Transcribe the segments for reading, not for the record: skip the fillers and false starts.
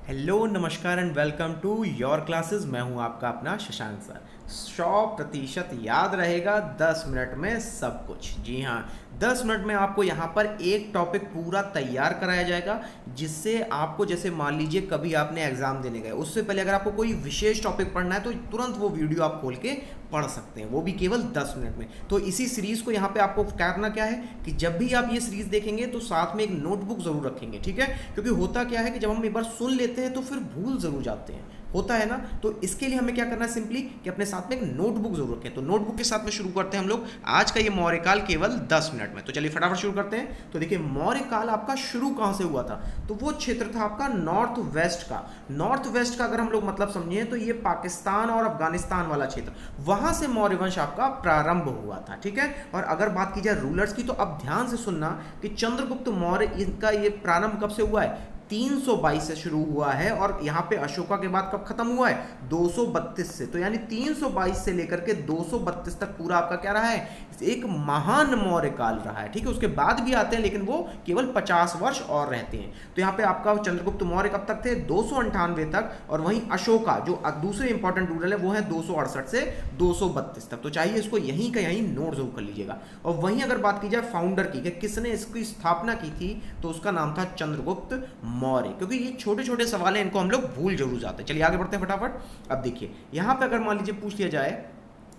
Hello नमस्कार and welcome to your classes. मैं हूं आपका अपना शशांक सर। 100% याद रहेगा 10 मिनट में सब कुछ। जी हाँ, 10 मिनट में आपको यहाँ पर एक टॉपिक पूरा तैयार कराया जाएगा, जिससे आपको, जैसे मान लीजिए कभी आपने एग्जाम देने गए, उससे पहले अगर आपको कोई विशेष टॉपिक पढ़ना है तो तुरंत वो वीडियो आप खोल के पढ़ सकते हैं, वो भी केवल 10 मिनट में। तो इसी सीरीज को यहाँ पे आपको करना क्या है कि जब भी आप ये सीरीज देखेंगे तो साथ में एक नोटबुक जरूर रखेंगे, ठीक है? क्योंकि होता क्या है कि जब हम एक बार सुन लेते हैं तो फिर भूल जरूर जाते हैं, होता है ना। तो इसके लिए हमें क्या करना है, सिंपली कि अपने साथ में एक नोटबुक जरूर रखें। तो नोटबुक के साथ में शुरू करते हैं हम लोग आज का ये मौर्यकाल केवल 10 मिनट में। तो चलिए फटाफट शुरू करते हैं। तो देखिए, मौर्यकाल आपका शुरू कहां से हुआ था? तो वो क्षेत्र था आपका नॉर्थ वेस्ट का। नॉर्थ वेस्ट का अगर हम लोग मतलब समझे तो ये पाकिस्तान और अफगानिस्तान वाला क्षेत्र, वहां से मौर्य वंश आपका प्रारंभ हुआ था, ठीक है। और अगर बात की जाए रूलर्स की, तो अब ध्यान से सुनना कि चंद्रगुप्त मौर्य, इनका ये प्रारंभ कब से हुआ है? 322 से शुरू हुआ है। और यहाँ पे अशोका के बाद कब खत्म हुआ है? 232 से। तो यानी 322 से लेकर के 232 तक पूरा आपका क्या रहा है? एक महान मौर्य काल रहा है, ठीक है। उसके बाद भी आते हैं लेकिन वो केवल 50 वर्ष और रहते हैं। तो यहाँ पे आपका चंद्रगुप्त मौर्य कब तक थे? 298 तक। और वहीं अशोका जो दूसरे इंपॉर्टेंट रूलर है वो है 268 से 232 तक। तो चाहिए इसको यहीं का यहीं नोट जरूर कर लीजिएगा। और वहीं अगर बात की जाए फाउंडर की, कि किसने इसकी स्थापना की थी, तो उसका नाम था चंद्रगुप्त मौर्य। क्योंकि ये छोटे छोटे सवाल हैं, इनको हम लोग भूल जरूर जाते हैं। चलिए आगे बढ़ते हैं फटाफट। अब देखिए, यहां पे अगर मान लीजिए पूछ लिया जाए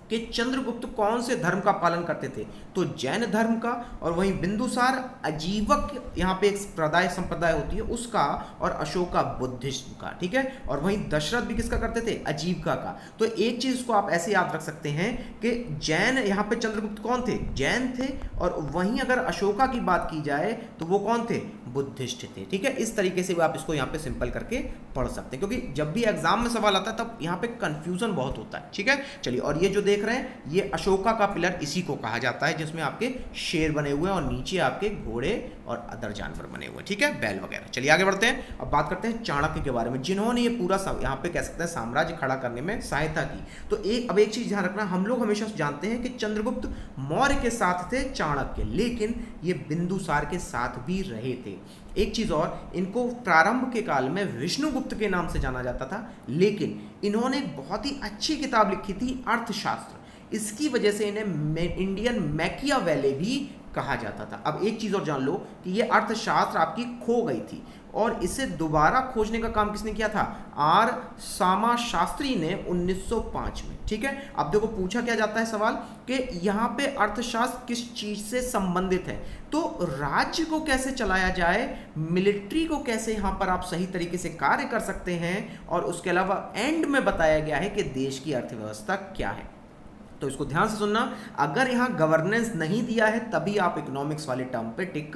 कि चंद्रगुप्त कौन से धर्म का पालन करते थे, तो जैन धर्म का। और वहीं बिंदुसार अजीवक, यहाँ पे एक संप्रदाय होती है उसका। और अशोका बुद्धिज्म का, ठीक है। और वहीं दशरथ भी किसका करते थे? अजीविका का। तो एक चीज को आप ऐसे याद रख सकते हैं कि जैन, यहाँ पे चंद्रगुप्त कौन थे? जैन थे। और वहीं अगर अशोका की बात की जाए तो वो कौन थे? बुद्धिस्ट थे, ठीक है। इस तरीके से आप इसको यहाँ पे सिंपल करके पढ़ सकते हैं, क्योंकि जब भी एग्जाम में सवाल आता है तब यहाँ पे कंफ्यूजन बहुत होता है, ठीक है। चलिए, और ये जो देख रहे हैं ये अशोका का पिलर इसी को कहा जाता है, जिसमें आपके शेर बने हुए हैं और नीचे आपके घोड़े और अदर जानवर बने हुए हैं, ठीक है, बैल वगैरह। चलिए आगे बढ़ते हैं। अब बात करते हैं चाणक्य के बारे में, जिन्होंने ये पूरा यहाँ पे कह सकते हैं साम्राज्य खड़ा करने में सहायता की। तो एक चीज ध्यान रखना, हम लोग हमेशा जानते हैं कि चंद्रगुप्त मौर्य के साथ थे चाणक्य, लेकिन ये बिंदुसार के साथ भी रहे थे। एक चीज और, इनको प्रारंभ के काल में विष्णुगुप्त के नाम से जाना जाता था, लेकिन इन्होंने बहुत ही अच्छी किताब लिखी थी, अर्थशास्त्र। इसकी वजह से इन्हें इंडियन मैकियावेली भी कहा जाता था। अब एक चीज और जान लो कि ये अर्थशास्त्र आपकी खो गई थी, और इसे दोबारा खोजने का काम किसने किया था? आर सामा शास्त्री ने 1905 में, ठीक है। अब देखो, पूछा क्या जाता है सवाल कि यहाँ पे अर्थशास्त्र किस चीज से संबंधित है, तो राज्य को कैसे चलाया जाए, मिलिट्री को कैसे यहाँ पर आप सही तरीके से कार्य कर सकते हैं, और उसके अलावा एंड में बताया गया है कि देश की अर्थव्यवस्था क्या है। तो इसको ध्यान से सुनना, अगर यहां गवर्नेंस नहीं दिया है तभी आप इकोनॉमिक्स वाले टर्म पे टिक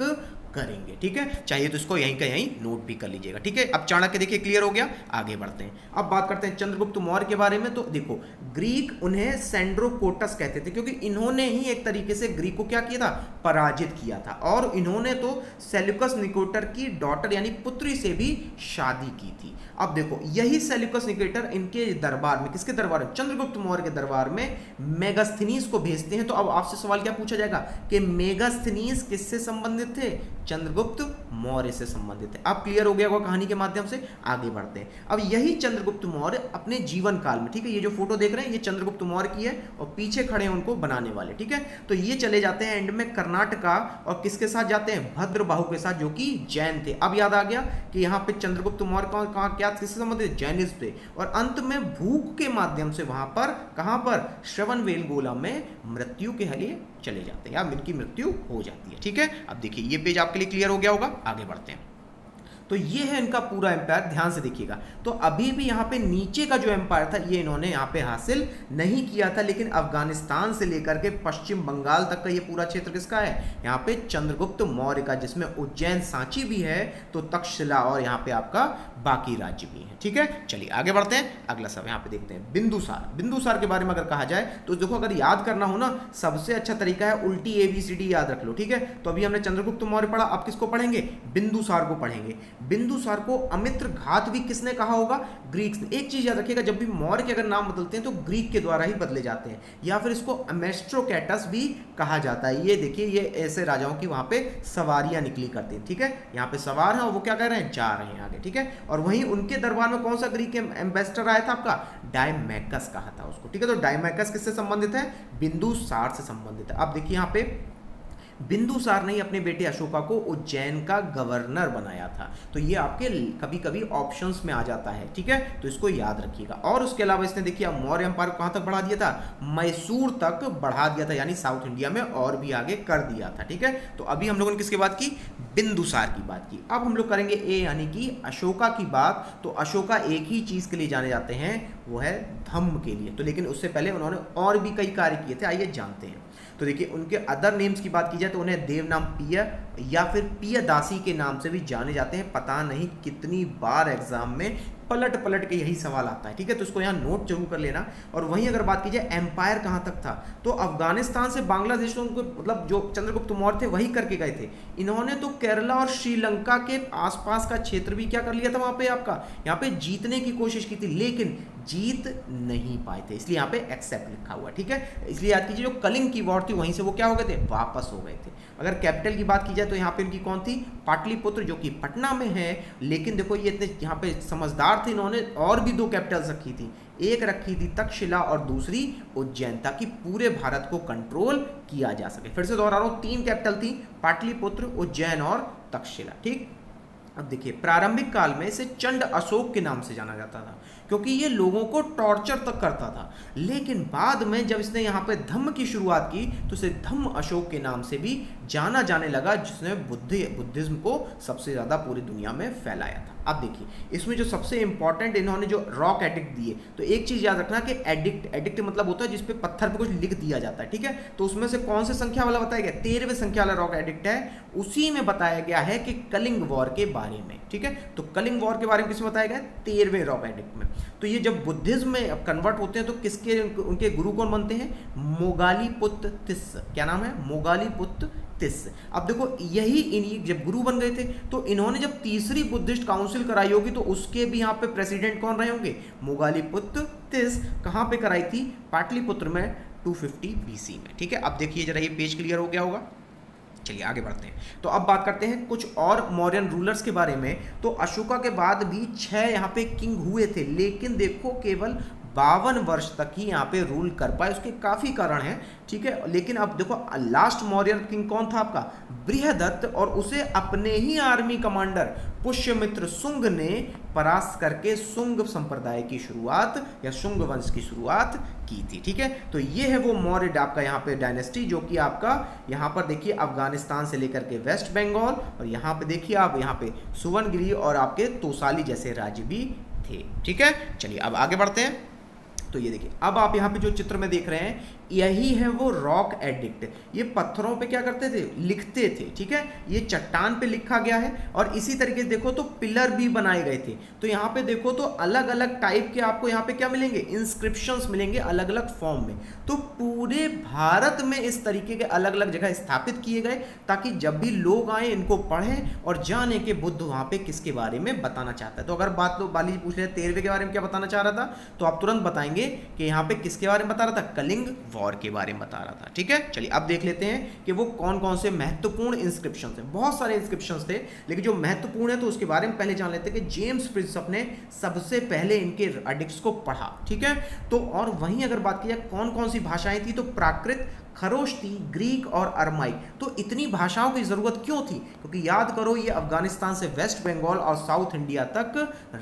करेंगे, ठीक है। चाहिए तो इसको यहीं का यहीं नोट भी कर लीजिएगा, ठीक है। अब चाणक्य देखिए क्लियर हो गया, आगे बढ़ते हैं। अब बात करते हैं चंद्रगुप्त मौर्य के बारे में। तो देखो, ग्रीक उन्हें सेंड्रोकोटस कहते थे, क्योंकि इन्होंने ही एक तरीके से ग्रीक को क्या किया था? पराजित किया था। और इन्होंने तो सेल्यूकस निकेटर की डॉटर यानी पुत्री से भी शादी की थी। अब देखो, यही सेल्यूकस निकेटर इनके दरबार में, किसके दरबार में? चंद्रगुप्त मौर्य के दरबार में मेगास्थनीज को भेजते हैं। तो अब आपसे सवाल क्या पूछा जाएगा कि मेगास्थनीज किससे संबंधित थे? चंद्रगुप्त मौर्य से संबंधित है। अब क्लियर हो गया होगा कहानी के माध्यम से, आगे बढ़ते हैं। अब यही चंद्रगुप्त मौर्य अपने जीवन काल में, ठीक है, ये जो फोटो देख रहे हैं ये चंद्रगुप्त मौर्य की है, और पीछे खड़े हैं उनको बनाने वाले, ठीक है। तो ये चले जाते हैं एंड में कर्नाटका, और किसके साथ जाते हैं? भद्रबाहु के साथ, जो कि जैन थे। अब याद आ गया कि यहाँ पे चंद्रगुप्त मौर्य क्या किससे संबंधित? जैनिज्म थे। और अंत में भूख के माध्यम से वहां पर, कहां पर? श्रवणबेलगोला में मृत्यु के लिए चले जाते हैं, या इनकी मृत्यु हो जाती है, ठीक है। अब देखिए, ये पेज आपके लिए क्लियर हो गया होगा, आगे बढ़ते हैं। तो ये है इनका पूरा एम्पायर, ध्यान से देखिएगा। तो अभी भी यहाँ पे नीचे का जो एम्पायर था ये इन्होंने यहाँ पे हासिल नहीं किया था, लेकिन अफगानिस्तान से लेकर के पश्चिम बंगाल तक का ये पूरा क्षेत्र किसका है? यहाँ पे चंद्रगुप्त मौर्य का, जिसमें उज्जैन सांची भी है, तो तक्षशिला और यहाँ पे आपका बाकी राज्य भी है, ठीक है। चलिए आगे बढ़ते हैं, अगला सब यहाँ पे देखते हैं बिंदुसार। बिंदुसार के बारे में अगर कहा जाए तो देखो, अगर याद करना हो ना, सबसे अच्छा तरीका है उल्टी ABCD याद रख लो, ठीक है। तो अभी हमने चंद्रगुप्त मौर्य पढ़ा, अब किसको पढ़ेंगे? बिंदुसार को पढ़ेंगे। बिंदुसार को अमित्र घात भी किसने कहा होगा? ग्रीक्स ने। एक चीज याद रखिएगा, जब भी मौर्य के अगर नाम बदलते हैं तो ग्रीक के द्वारा ही बदले जाते हैं, या फिर इसको अमेस्ट्रोकैटस भी कहा जाता है। ये देखिए, ये ऐसे राजाओं की वहां पे सवारियां निकली करती हैं, ठीक है। यहाँ पे सवार हैं और वो क्या कर रहे हैं? जा रहे हैं आगे, ठीक है। और वहीं उनके दरबार में कौन सा ग्रीक एम्बेसडर आया था आपका? डायमैकस कहा था उसको, ठीक है। तो डायमैकस किससे संबंधित है? बिंदुसार से संबंधित है। अब देखिए यहाँ पे बिंदुसार ने अपने बेटे अशोका को उज्जैन का गवर्नर बनाया था। तो ये आपके कभी कभी ऑप्शंस में आ जाता है, ठीक है, तो इसको याद रखिएगा। और उसके अलावा इसने देखिए मौर्य एम्पायर कहां तक बढ़ा दिया था? मैसूर तक बढ़ा दिया था, यानी साउथ इंडिया में और भी आगे कर दिया था, ठीक है। तो अभी हम लोगों ने किसकी बात की? बिंदुसार की बात की। अब हम लोग करेंगे ए यानी कि अशोका की बात। तो अशोका एक ही चीज के लिए जाने जाते हैं, वो है धम्म के लिए। तो लेकिन उससे पहले उन्होंने और भी कई कार्य किए थे, आइए जानते हैं। तो देखिए उनके अदर नेम्स की बात की जाए तो उन्हें देवनाम पिय या फिर पियदासी के नाम से भी जाने जाते हैं। पता नहीं कितनी बार एग्जाम में पलट पलट के यही सवाल आता है, ठीक है, तो इसको यहाँ नोट जरूर कर लेना। और वहीं अगर बात की जाए एम्पायर कहाँ तक था, तो अफगानिस्तान से बांग्लादेश तो उनको मतलब जो चंद्रगुप्त मौर्य थे वही करके गए थे। इन्होंने तो केरला और श्रीलंका के आसपास का क्षेत्र भी क्या कर लिया था वहाँ पे आपका, यहाँ पे जीतने की कोशिश की थी, लेकिन जीत नहीं पाए थे, इसलिए यहाँ पे एक्सेप्ट लिखा हुआ, ठीक है। इसलिए याद कीजिए जो कलिंग की वॉर थी वहीं से वो क्या हो गए थे? वापस हो गए थे। अगर कैपिटल की बात की जाए तो यहाँ पे इनकी कौन थी? पाटलिपुत्र, जो कि पटना में है। लेकिन देखो ये इतने यहाँ पे समझदार थे, इन्होंने और भी 2 कैपिटल्स रखी थी। एक रखी थी तक्षशिला और दूसरी उज्जैन, ताकि पूरे भारत को कंट्रोल किया जा सके। फिर से दोहरा रहा हूं, 3 कैपिटल थी, पाटलिपुत्र, उज्जैन और तक्षशिला, ठीक। अब देखिए प्रारंभिक काल में इसे चंड अशोक के नाम से जाना जाता था, क्योंकि ये लोगों को टॉर्चर तक करता था। लेकिन बाद में जब इसने यहाँ पे धम्म की शुरुआत की तो इसे धम्म अशोक के नाम से भी जाना जाने लगा, जिसने बुद्धिज्म को सबसे ज़्यादा पूरी दुनिया में फैलाया था। अब देखिए इसमें जो सबसे इंपॉर्टेंट इन्होंने जो रॉक एडिक्ट दिए, तो एक चीज़ याद रखना कि एडिक्ट मतलब होता है जिसपे पत्थर पे कुछ लिख दिया जाता है, ठीक है। तो उसमें से कौन से संख्या वाला बताया गया? 13वें संख्या वाला रॉक एडिक्ट है। उसी में बताया गया है कि कलिंग वॉर के बारे में, ठीक है। तो कलिंग वॉर के बारे में किसमें बताया गया? 13वें रॉक एडिक्ट में। तो ये जब बुद्धिज्म में कन्वर्ट होते हैं तो किसके उनके गुरु कौन बनते हैं? मोगालीपुत्र तिस। क्या नाम है? मोगालीपुत्र तिस। अब देखो यही इन्हीं जब गुरु बन गए थे तो इन्होंने जब तीसरी बुद्धिस्ट काउंसिल कराई होगी तो उसके भी यहाँ पे प्रेसिडेंट कौन रहे होंगे? मोगालीपुत्र तिस। कहाँ पे कराई थी? पाटलिपुत्र में 250 BC में, ठीक है। अब देखिए जरा ये पेज क्लियर हो गया होगा। चलिए आगे बढ़ते हैं। तो अब बात करते हैं कुछ और मौर्यन रूलर्स के बारे में। तो अशोका के बाद भी 6 यहाँ पे किंग हुए थे, लेकिन देखो केवल 52 वर्ष तक ही यहाँ पे रूल कर पाए। उसके काफ़ी कारण हैं, ठीक है। लेकिन अब देखो लास्ट मौर्य किंग कौन था आपका? बृहदत्त, और उसे अपने ही आर्मी कमांडर पुष्यमित्र शुंग ने परास्त करके शुंग संप्रदाय की शुरुआत या शुंग वंश की शुरुआत की थी, ठीक है। तो ये है वो मौर्य आपका यहाँ पे डायनेस्टी, जो कि आपका यहाँ पर देखिए अफगानिस्तान से लेकर के वेस्ट बंगाल, और यहाँ पे देखिए आप यहाँ पे सुवर्णगिरी और आपके तोसाली जैसे राज्य भी थे, ठीक है। चलिए अब आगे बढ़ते हैं। तो ये देखिए अब आप यहाँ पे जो चित्र में देख रहे हैं यही है वो रॉक एडिक्ट। ये पत्थरों पे क्या करते थे? लिखते थे, ठीक है। ये चट्टान पे लिखा गया है और इसी तरीके से देखो तो पिलर भी बनाए गए थे। तो यहाँ पे देखो तो अलग अलग टाइप के आपको यहाँ पे क्या मिलेंगे? इंस्क्रिप्शंस मिलेंगे अलग अलग फॉर्म में। तो पूरे भारत में इस तरीके के अलग अलग जगह स्थापित किए गए ताकि जब भी लोग आए इनको पढ़ें और जाने के बुद्ध वहाँ पे किसके बारे में बताना चाहता है। तो अगर बात तो बाली जी पूछ रहे 13वें के बारे में क्या बताना चाह रहा था, तो आप तुरंत बताएंगे कि यहाँ पे किसके बारे में बता रहा था? कलिंग वॉर के बारे में बता रहा था, ठीक है। चलिए अब देख लेते हैं कि वो कौन कौन से महत्वपूर्ण इंस्क्रिप्शंस हैं। बहुत सारे इंस्क्रिप्शंस थे, लेकिन जो महत्वपूर्ण है तो उसके बारे में पहले जान लेते हैं कि जेम्स प्रिंसप ने सबसे पहले इनके एडिक्ट्स को पढ़ा, ठीक है। तो और वहीं अगर बात की जाए कौन कौन सी भाषाएं थी, तो प्राकृत, खरोष्टी, ग्रीक और अरमाइक। तो इतनी भाषाओं की जरूरत क्यों थी? क्योंकि याद करो ये अफगानिस्तान से वेस्ट बंगाल और साउथ इंडिया तक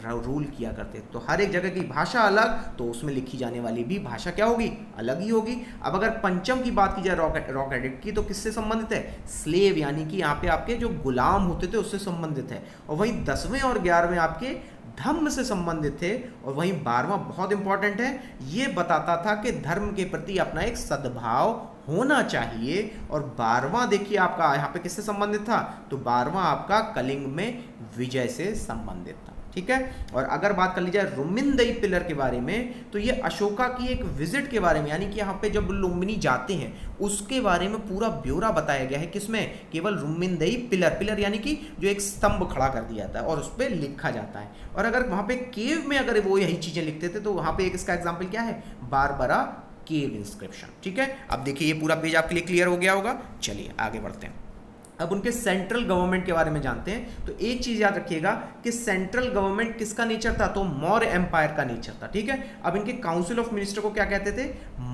रूल किया करते, तो हर एक जगह की भाषा अलग, तो उसमें लिखी जाने वाली भी भाषा क्या होगी? अलग ही होगी। अब अगर पंचम की बात की जाए रॉक एडिक्ट की, तो किससे संबंधित है? स्लेव, यानी कि यहाँ पे आपके जो गुलाम होते थे उससे संबंधित है। और वहीं 10वें और 11वें आपके धर्म से संबंधित थे। और वहीं 12वां बहुत इंपॉर्टेंट है, ये बताता था कि धर्म के प्रति अपना एक सद्भाव होना चाहिए। और 12वां देखिए आपका यहाँ पे किससे संबंधित था? तो 12वां आपका कलिंग में विजय से संबंधित था, ठीक है। और अगर बात कर ली जाए रुमिनदई पिलर के बारे में, तो ये अशोका की एक विजिट के बारे में, यानी कि यहाँ पे जब लुम्बिनी जाते हैं उसके बारे में पूरा ब्यौरा बताया गया है। किसमें? केवल रुमिनदई पिलर, पिलर यानी कि जो एक स्तंभ खड़ा कर दिया जाता है और उस पर लिखा जाता है। और अगर वहाँ पे केव में अगर वो यही चीजें लिखते थे तो वहाँ पे एक इसका एग्जाम्पल क्या है? बारबरा केव इंस्क्रिप्शन। ठीक है, अब देखिए ये पूरा पेज आपके लिए क्लियर हो गया होगा। चलिए आगे बढ़ते हैं। अब उनके सेंट्रल गवर्नमेंट के बारे में जानते हैं। तो एक चीज याद रखिएगा कि सेंट्रल गवर्नमेंट किसका नेचर था? तो मौर्य एम्पायर का नेचर था। ठीक है, अब इनके काउंसिल ऑफ मिनिस्टर को क्या कहते थे?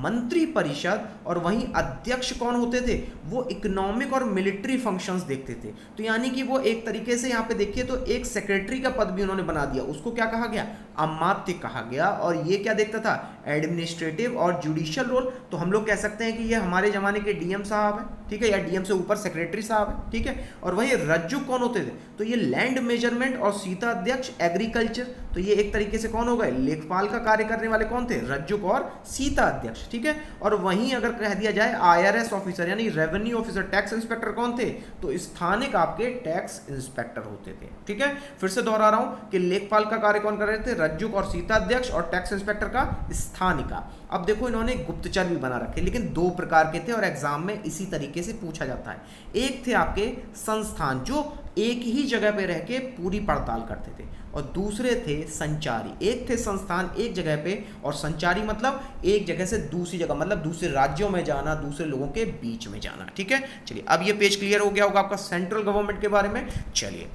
मंत्री परिषद। और वहीं अध्यक्ष कौन होते थे? वो इकोनॉमिक और मिलिट्री फंक्शंस देखते थे। तो यानी कि वो एक तरीके से यहाँ पे देखिए तो एक सेक्रेटरी का पद भी उन्होंने बना दिया, उसको क्या कहा गया? अमात्य कहा गया। और ये क्या देखता था? एडमिनिस्ट्रेटिव और जुडिशियल रोल। तो हम लोग कह सकते हैं कि ये हमारे जमाने के डीएम साहब है, ठीक है, या डीएम से ऊपर सेक्रेटरी साहब है। ठीक है, और वही रज्जु कौन होते थे? तो ये लैंड मेजरमेंट और सीता अध्यक्ष एग्रीकल्चर। तो ये एक तरीके से कौन हो गए? लेखपाल का कार्य करने वाले कौन थे? रज्जुक और सीता अध्यक्ष। ठीक है, और वहीं अगर कह दिया जाए आईआरएस ऑफिसर यानी रेवेन्यू ऑफिसर, टैक्स इंस्पेक्टर कौन थे? तो स्थानिक आपके टैक्स इंस्पेक्टर होते थे। ठीक है, फिर से दोहरा रहा हूं कि लेखपाल का कार्य कौन कर रहे थे? रज्जुक और सीता अध्यक्ष, और टैक्स इंस्पेक्टर का स्थानिका। अब देखो इन्होंने गुप्तचर भी बना रखे, लेकिन दो प्रकार के थे और एग्जाम में इसी तरीके से पूछा जाता है। एक थे आपके संस्थान जो एक ही जगह पे रह के पूरी पड़ताल करते थे, और दूसरे थे संचारी। एक थे संस्थान एक जगह पे, और संचारी मतलब एक जगह से दूसरी जगह, मतलब दूसरे राज्यों में जाना, दूसरे लोगों के बीच में जाना। ठीक है, चलिए अब ये पेज क्लियर हो गया होगा आपका सेंट्रल गवर्नमेंट के बारे में। चलिए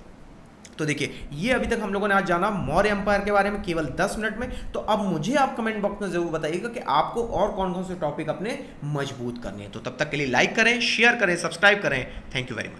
तो देखिए ये अभी तक हम लोगों ने आज जाना मौर्य एम्पायर के बारे में केवल 10 मिनट में। तो अब मुझे आप कमेंट बॉक्स में जरूर बताइएगा कि आपको और कौन कौन से टॉपिक अपने मजबूत करने हैं। तो तब तक के लिए लाइक करें, शेयर करें, सब्सक्राइब करें। Thank you very much.